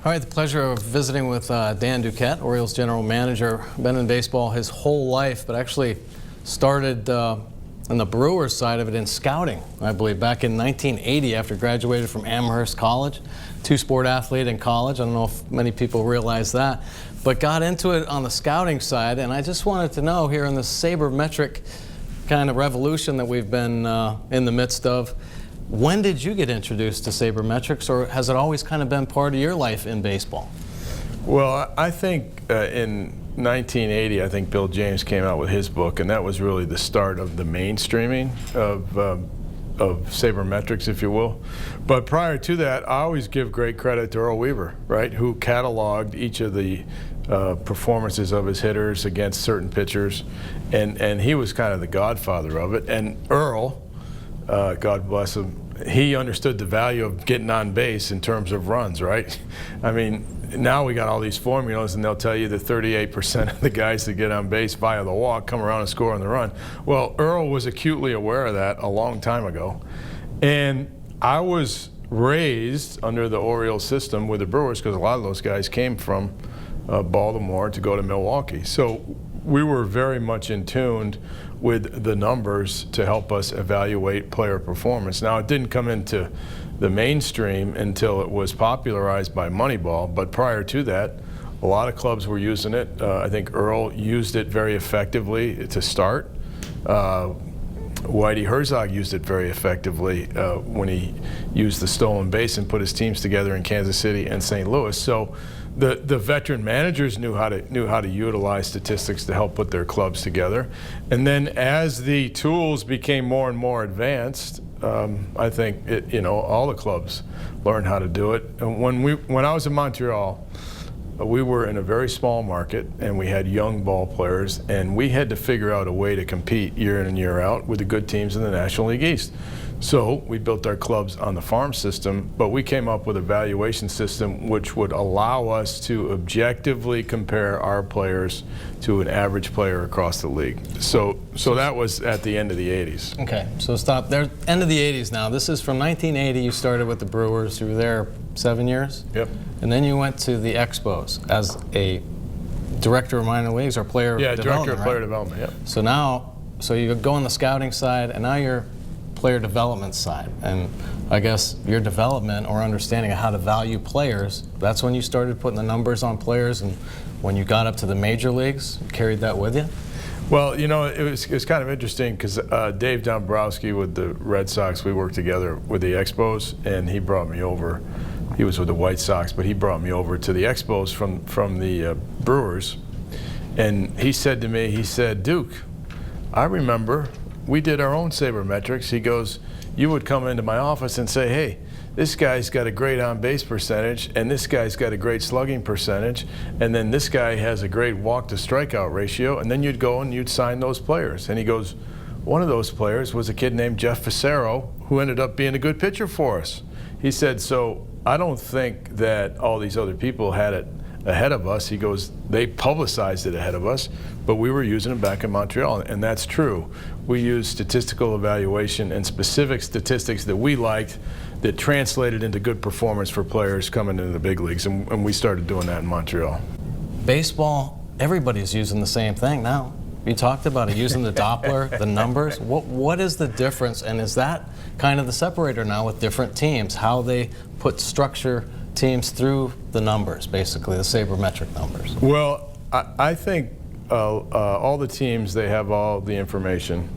All right, the pleasure of visiting with Dan Duquette, Orioles general manager. Been in baseball his whole life, but actually started on the Brewers side of it in scouting, I believe, back in 1980 after graduated from Amherst College. Two-sport athlete in college. I don't know if many people realize that, but got into it on the scouting side. And I just wanted to know, here in the sabermetric kind of revolution that we've been in the midst of, when did you get introduced to sabermetrics, or has it always kind of been part of your life in baseball? Well, I think in 1980, I think Bill James came out with his book, and that was really the start of the mainstreaming of sabermetrics, if you will. But prior to that, I always give great credit to Earl Weaver, right, who cataloged each of the performances of his hitters against certain pitchers, and he was kind of the godfather of it. And Earl, God bless him, he understood the value of getting on base in terms of runs, right? I mean, now we got all these formulas, and they'll tell you that 38% of the guys that get on base via the walk come around and score on the run. Well, Earl was acutely aware of that a long time ago. And I was raised under the Orioles system with the Brewers, because a lot of those guys came from Baltimore to go to Milwaukee. So we were very much in tune with the numbers to help us evaluate player performance. Now, it didn't come into the mainstream until it was popularized by Moneyball, but prior to that, a lot of clubs were using it. I think Earl used it very effectively to start. Whitey Herzog used it very effectively when he used the stolen base and put his teams together in Kansas City and St. Louis. So the veteran managers knew how to utilize statistics to help put their clubs together. And then as the tools became more and more advanced, I think all the clubs learned how to do it. And when I was in Montreal, we were in a very small market, and we had young ball players, and we had to figure out a way to compete year in and year out with the good teams in the National League East. So we built our clubs on the farm system, but we came up with a valuation system which would allow us to objectively compare our players to an average player across the league. So that was at the end of the 80s. Okay, so stop there. End of the 80s now. This is from 1980. You started with the Brewers. You were there 7 years? Yep. And then you went to the Expos as a director of minor leagues or player development, director of player right? development, yep. So now, you go on the scouting side, and now you're player development side. And I guess your development or understanding of how to value players, that's when you started putting the numbers on players, and when you got up to the major leagues, you carried that with you? Well, it was kind of interesting, because Dave Dombrowski with the Red Sox, we worked together with the Expos, and he brought me over. He was with the White Sox, but he brought me over to the Expos from the Brewers. And he said to me, he said, "Duke, I remember we did our own sabermetrics." He goes, "You would come into my office and say, hey, this guy's got a great on-base percentage, and this guy's got a great slugging percentage, and then this guy has a great walk-to-strikeout ratio," and then you'd go and you'd sign those players. And he goes, "One of those players was a kid named Jeff Facero, who ended up being a good pitcher for us." He said, "So I don't think that all these other people had it ahead of us." He goes, "They publicized it ahead of us, but we were using it back in Montreal." And that's true. We used statistical evaluation and specific statistics that we liked that translated into good performance for players coming into the big leagues, and we started doing that in Montreal. Baseball, everybody's using the same thing now. You talked about it, using the Doppler, the numbers. What is the difference, and is that kind of the separator now with different teams, how they put structure teams through the numbers, basically, the sabermetric numbers? Well, I think all the teams, they have all the information.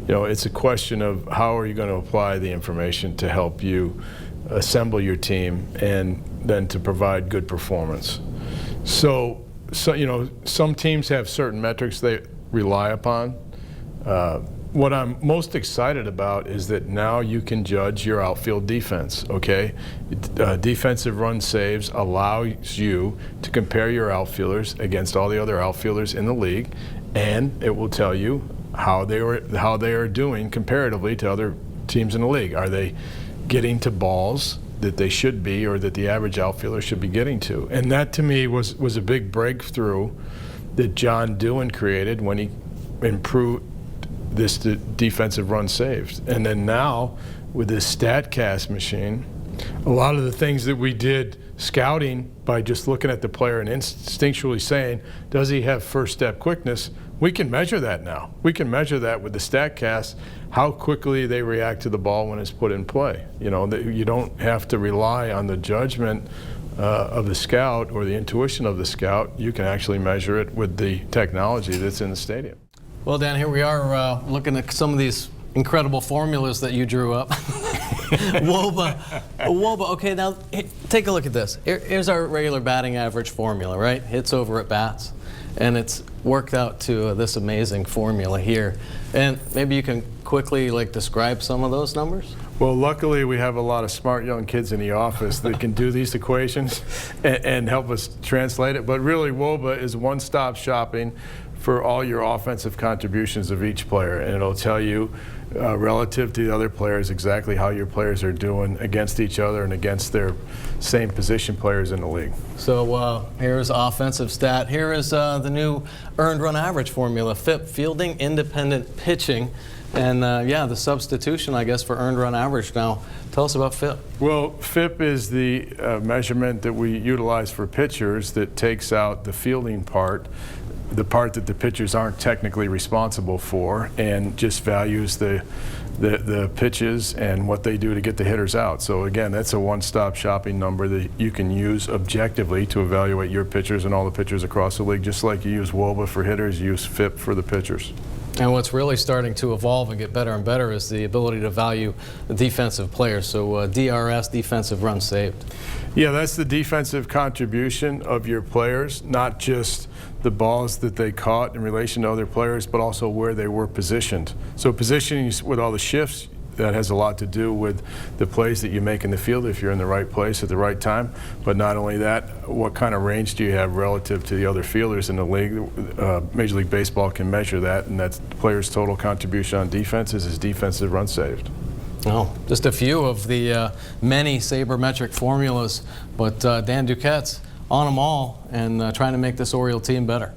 It's a question of how are you going to apply the information to help you assemble your team and then to provide good performance. So some teams have certain metrics they rely upon. What I'm most excited about is that now you can judge your outfield defense, okay? Defensive run saves allows you to compare your outfielders against all the other outfielders in the league, and it will tell you how they are doing comparatively to other teams in the league. Are they getting to balls that they should be, or that the average outfielder should be getting to? And that, to me, was a big breakthrough that John Doohan created when he improved this defensive run saved. And then now, with this StatCast machine, a lot of the things that we did scouting by just looking at the player and instinctually saying, does he have first step quickness? We can measure that now. We can measure that with the StatCast, how quickly they react to the ball when it's put in play. You know, you don't have to rely on the judgment of the scout or the intuition of the scout. You can actually measure it with the technology that's in the stadium. Well, Dan, here we are looking at some of these incredible formulas that you drew up. Woba. Okay, now take a look at this. Here's our regular batting average formula, right? Hits over at bats. And it's worked out to this amazing formula here. And maybe you can quickly describe some of those numbers? Well, luckily we have a lot of smart young kids in the office that can do these equations and help us translate it. But really, WOBA is one-stop shopping for all your offensive contributions of each player, and it'll tell you relative to the other players exactly how your players are doing against each other and against their same position players in the league. So here's offensive stat. Here is the new earned run average formula, FIP, fielding independent pitching. And yeah, the substitution, I guess, for earned run average. Now, tell us about FIP. Well, FIP is the measurement that we utilize for pitchers that takes out the fielding part, the part that the pitchers aren't technically responsible for, and just values the pitches and what they do to get the hitters out. So again, that's a one-stop shopping number that you can use objectively to evaluate your pitchers and all the pitchers across the league. Just like you use WOBA for hitters, you use FIP for the pitchers. And what's really starting to evolve and get better and better is the ability to value the defensive players. So DRS, defensive runs saved. Yeah, that's the defensive contribution of your players, not just the balls that they caught in relation to other players, but also where they were positioned. So positioning with all the shifts, that has a lot to do with the plays that you make in the field if you're in the right place at the right time. But not only that, what kind of range do you have relative to the other fielders in the league? Major League Baseball can measure that, and that's the player's total contribution on defenses is defensive runs saved. Oh, just a few of the many sabermetric formulas, but Dan Duquette's on them all and trying to make this Oriole team better.